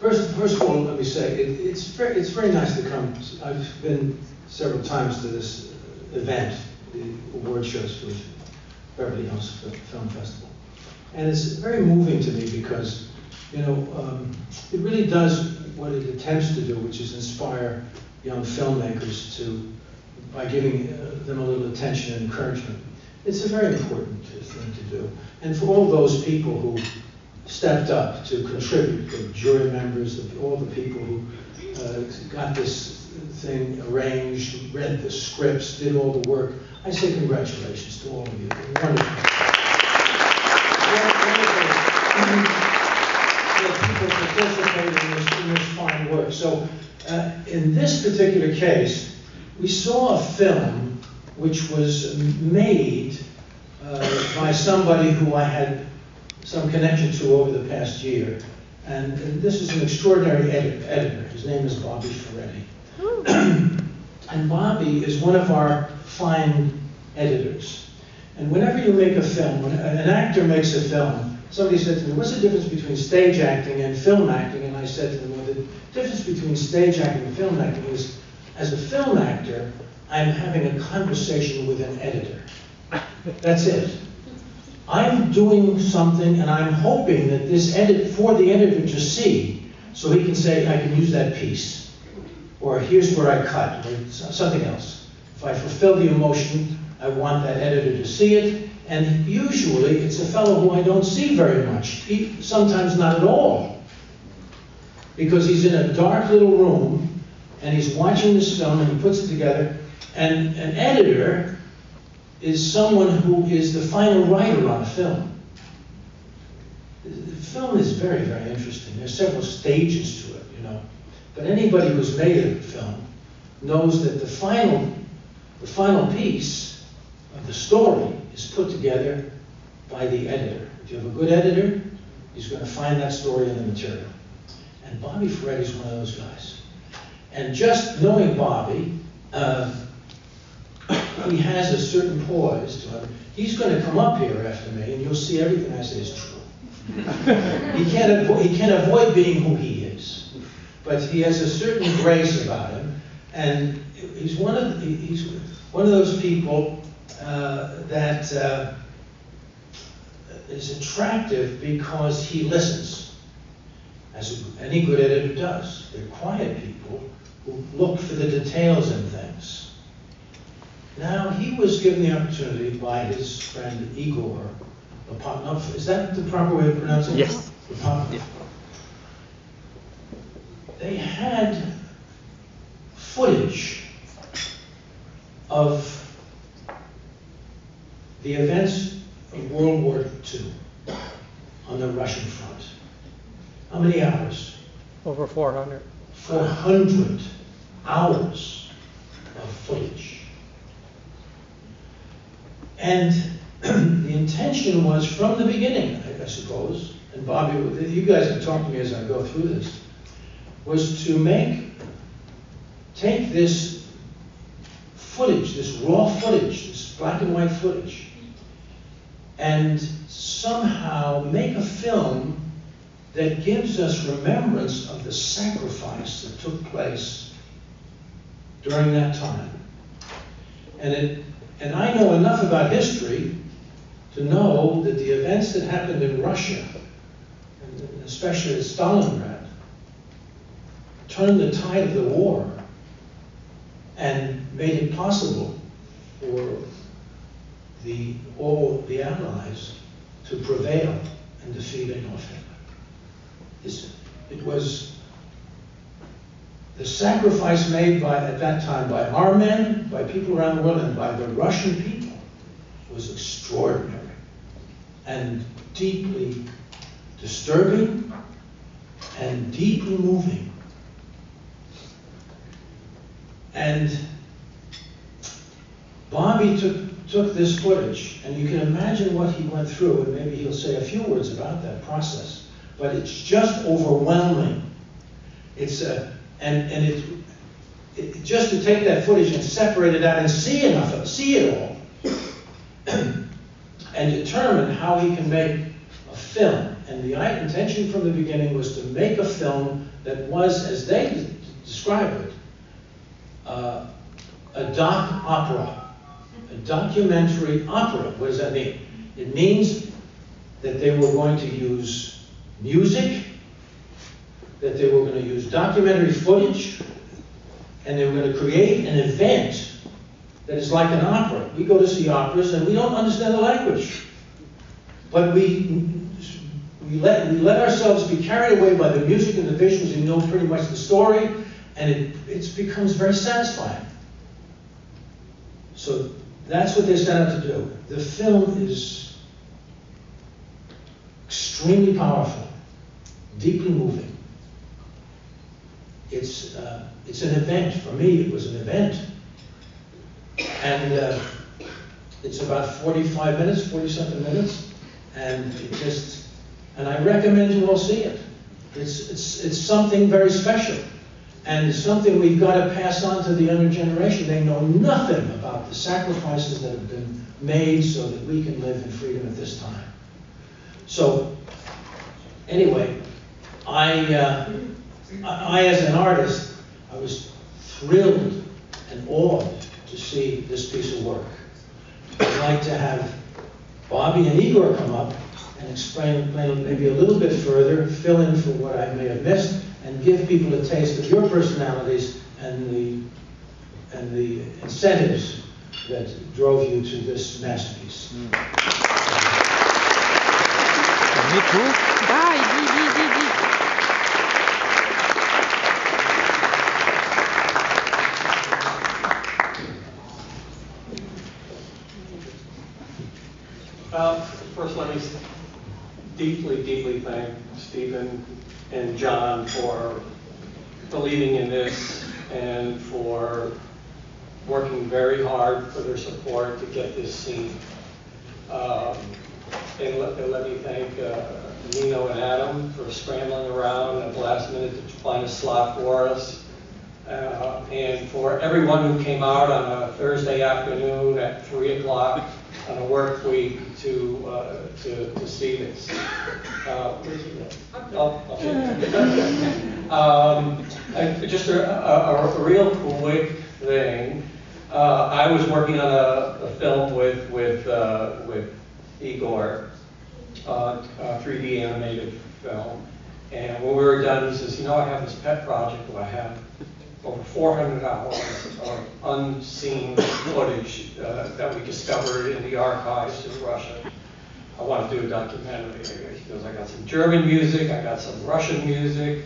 First of all, let me say, it's very nice to come. I've been several times to this event, the award shows for Beverly Hills Film Festival. And it's very moving to me because, you know, it really does what it attempts to do, which is inspire young filmmakers by giving them a little attention and encouragement. It's a very important thing to do. And for all those people who stepped up to contribute, the jury members, all the people who got this thing arranged, read the scripts, did all the work, I say congratulations to all of you. Wonderful. People participate in this fine work. So in this particular case, we saw a film which was made by somebody who I had some connection to over the past year. And this is an extraordinary editor. His name is Bobby Ferretti. And Bobby is one of our fine editors. And whenever you make a film, when an actor makes a film, somebody said to me, what's the difference between stage acting and film acting? And I said to them, well, the difference between stage acting and film acting is, as a film actor, I'm having a conversation with an editor. That's it. I'm doing something and I'm hoping that this for the editor to see, so he can say, I can use that piece, or here's where I cut, or something else. If I fulfill the emotion, I want that editor to see it, and usually it's a fellow who I don't see very much, sometimes not at all, because he's in a dark little room, and he's watching this film, and he puts it together, and an editor is someone who is the final writer on a film. The film is very, very interesting. There's several stages to it, you know. But anybody who's made a film knows that the final piece of the story is put together by the editor. If you have a good editor, he's going to find that story in the material. And Bobby Ferretti is one of those guys. And just knowing Bobby, he has a certain poise to him. He's going to come up here after me, and you'll see everything I say is true. He can't avoid being who he is, but he has a certain grace about him, and he's one of those people that is attractive because he listens, as any good editor does. They're quiet people who look for the details in things. Now, he was given the opportunity by his friend Igor Lepanov. Is that the proper way of pronouncing it? Yes. Lepanov. Yeah. They had footage of the events of World War II on the Russian front. How many hours? Over 400. 400 hours of footage. And the intention was from the beginning, I suppose, and Bobby, you guys have talked to me as I go through this, was to take this footage, this raw footage, this black and white footage, and somehow make a film that gives us remembrance of the sacrifice that took place during that time. And I know enough about history to know that the events that happened in Russia, and especially at Stalingrad, turned the tide of the war and made it possible for all the Allies to prevail and defeat Adolf Hitler. It was the sacrifice made at that time by our men, by people around the world, and by the Russian people was extraordinary and deeply disturbing and deeply moving. And Bobby took this footage, and you can imagine what he went through, and maybe he'll say a few words about that process, but it's just overwhelming. It's just to take that footage and separate it out and see it all, and determine how he can make a film. And the intention from the beginning was to make a film that was, as they describe it, a doc opera, a documentary opera. What does that mean? It means that they were going to use music, that they were going to use documentary footage, and they were going to create an event that is like an opera. We go to see operas and we don't understand the language, but we let ourselves be carried away by the music and the visuals. We know pretty much the story, and it becomes very satisfying. So that's what they set out to do. The film is extremely powerful, deeply moving. It's an event. For me, it was an event. And it's about 45 minutes, 40-something minutes, and I recommend you all see it. It's something very special, and it's something we've got to pass on to the younger generation. They know nothing about the sacrifices that have been made so that we can live in freedom at this time. So, anyway, I as an artist, I was thrilled and awed to see this piece of work. I'd like to have Bobby and Igor come up and explain maybe a little bit further, fill in for what I may have missed, and give people a taste of your personalities and the incentives that drove you to this masterpiece. Me too. Vai. First, let me deeply thank Stephen and John for believing in this and for working very hard for their support to get this seen. And let me thank Nino and Adam for scrambling around at the last minute to find a slot for us. And for everyone who came out on a Thursday afternoon at 3 o'clock on a work week to see this. Just a real quick thing. I was working on a film with Igor, 3D animated film, and when we were done, he says, "You know, I have this pet project where I have over 400 hours of unseen footage that we discovered in the archives in Russia. I want to do a documentary." He goes, "I got some German music, I got some Russian music."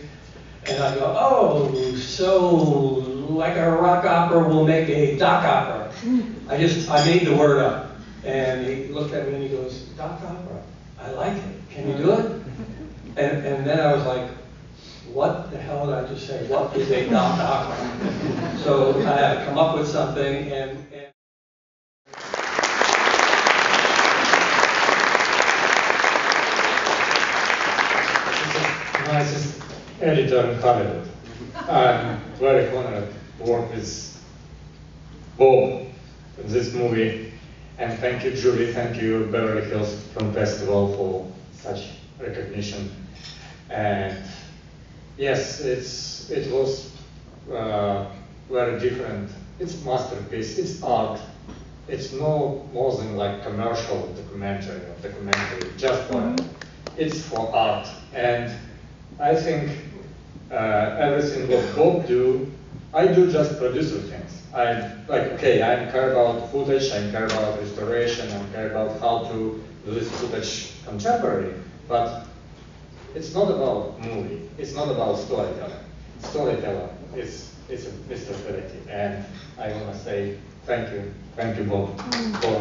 And I go, "Oh, so like a rock opera, we'll make a doc opera." I made the word up. And he looked at me and he goes, "Doc opera, I like it. Can you do it?" And then I was like, what the hell did I just say? What is a doc opera? So I had to come up with something, and nicest editor in Hollywood. I'm very honored to work with Bob in this movie, and thank you, Julie, thank you, Beverly Hills Film Festival, for such recognition. And yes, it was very different. It's masterpiece. It's art. It's no more than like commercial documentary or documentary just for it's for art. And I think everything what Bob do, I do just producer things. I care about footage. I care about restoration. I care about how to do this footage contemporary. But it's not about movie. It's not about storytelling. Storyteller is a mystery, and I want to say thank you, Bob, for